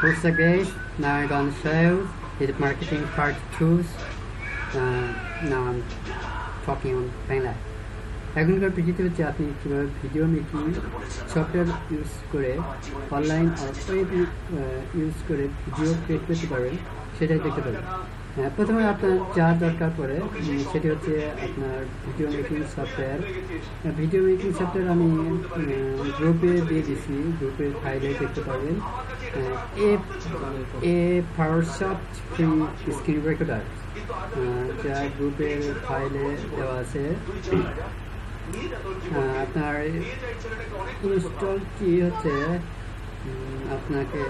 What's up guys, now I'm gonna show you the marketing part 2. Now I'm talking on Bangla. এখনকার ভিডিওতে হচ্ছে আপনি কীভাবে video making software use করে online web use করে video create করতে পারবেন সেটাই দেখতে পাবেন। প্রথমে আপনার যা দরকার পড়ে সেটি হচ্ছে আপনার video making software. Video making software আমি গ্রুপে দিয়ে দিছি, গ্রুপের ফাইলে দেখতে পারবেন। এ ফায়ারশপ ফ্রি স্ক্রিন রেকর্ডার যা গ্রুপের ফাইলে দেওয়া আছে। আপনার ইনস্টল কি হচ্ছে, আপনাকে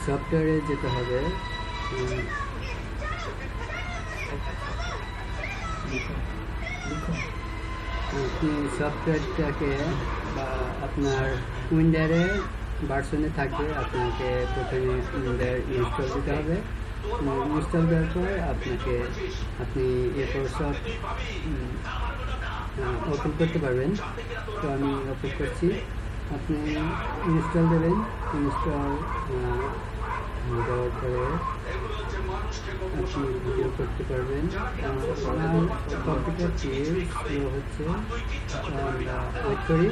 সফটওয়্যারে যেতে হবে। আপনি সফটওয়্যারটাকে আপনার উইন্ডোরে ভার্সনে থাকবে, আপনাকে প্রথমে উইন্ডোর ইনস্টল দিতে হবে। ইনস্টল দেওয়ার পর আপনি এরপর সব ওপেন করতে পারবেন। তো আমি ওপেন করছি, আপনি ইনস্টল দেবেন। ইনস্টল দেওয়ার পরে আপনি ভিডিও করতে পারবেন। আমার কম্পিউটারটি স্লো হচ্ছে, আমরা ওয়েট করি।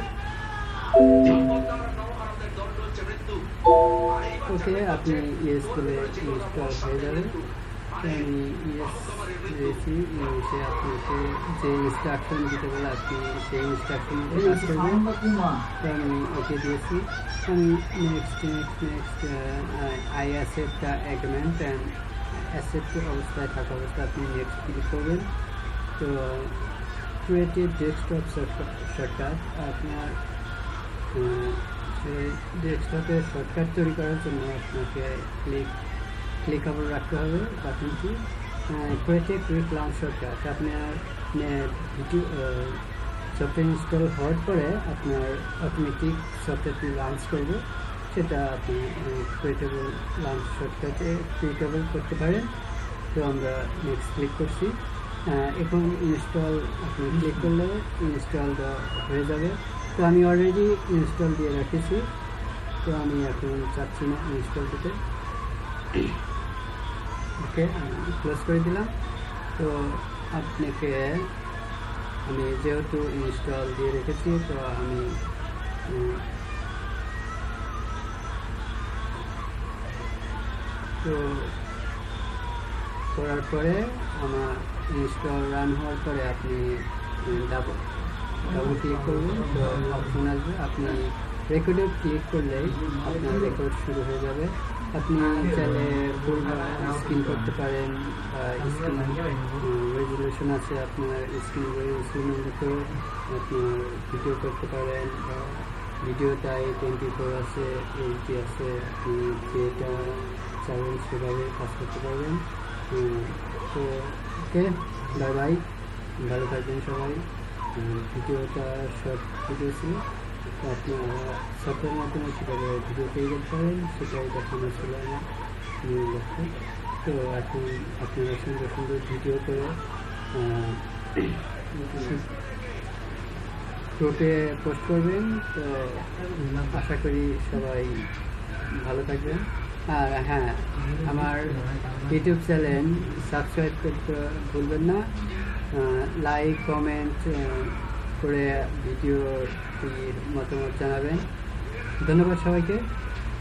ওকে, আপনি ইয়েস করে ইনস্টল হয়ে যাবে। আমি ইয়েস দিয়েছি, সে আপনাকে যে ইনস্ট্রাকশন দিতে বলে আপনি সেই ইনস্ট্রাকশন কাজ করবেন। তো আমি ওকে দিয়েছি। আমি next I accept the agreement and accept অবস্থায় থাকা অবস্থায় আপনি নেক্সট ক্লিক করবেন। তো ক্রিয়েটিভ ডেস্কটপ শর্টকাট, আপনার সেই ডেস্কটপে শর্টকাট তৈরি করার জন্য আপনাকে ক্লিকেবল রাখতে হবে বাটনটি। ক্রিয়েটিভ কুইক লঞ্চ শর্টকাট, আপনার ভিডিও সফটওয়্যার ইনস্টল হওয়ার পরে আপনার অটোমেটিক সফটওয়্যারটি লঞ্চ করবে, সেটা আপনি ক্রিয়েটেবল লঞ্চ শর্টকাটে ক্রিয়েটেবল করতে পারেন। তো আমরা নেক্সট ক্লিক করছি। এখন ইনস্টল আপনি ক্লিক করলে ইনস্টল হয়ে যাবে। তো আমি অলরেডি ইনস্টল দিয়ে রেখেছি, তো আমি এখন চাচ্ছি না ইনস্টল দিতে। ওকে, আমি ক্লোজ করে দিলাম। তো আপনাকে আমি যেহেতু ইনস্টল দিয়ে রেখেছি, তো আমি তো করার পরে আমার ইনস্টল রান হওয়ার পরে আপনি ডাবল ক্লিক করবেন। তো অপশন আসবে, আপনি রেকর্ডে ক্লিক করলেই আপনার রেকর্ড শুরু হয়ে যাবে। আপনি চাইলে ফুল স্ক্রিন করতে পারেন, স্ক্রিন রেজুলেশন আছে, আপনার স্ক্রিন রেজুলেশনের মতো আপনার ভিডিও করতে পারেন। ভিডিওটাই 24 আছে, এইচডি আছে, আপনি যেটা চাইবেন সেভাবে কাজ করতে পারবেন। তো ওকে, বাই বাই, ভালো থাকবেন সবাই। ভিডিওটা শর্ট ভিডিও ছিল, তো আপনারা সফটওয়্যারের মাধ্যমে কীভাবে ভিডিও তৈরি করতে পারেন সেটাই দেখানো ছিল আমার মূল লক্ষ্য। তো এখন আপনারা সুন্দর সুন্দর ভিডিও করে গ্রুপে পোস্ট করবেন। তো আশা করি সবাই ভালো থাকবেন। আর হ্যাঁ, আমার ইউটিউব চ্যানেল সাবস্ক্রাইব করতে ভুলবেন না। লাইক কমেন্ট করে ভিডিওটির মতামত জানাবেন। ধন্যবাদ সবাইকে,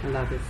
আল্লাহ হাফেজ।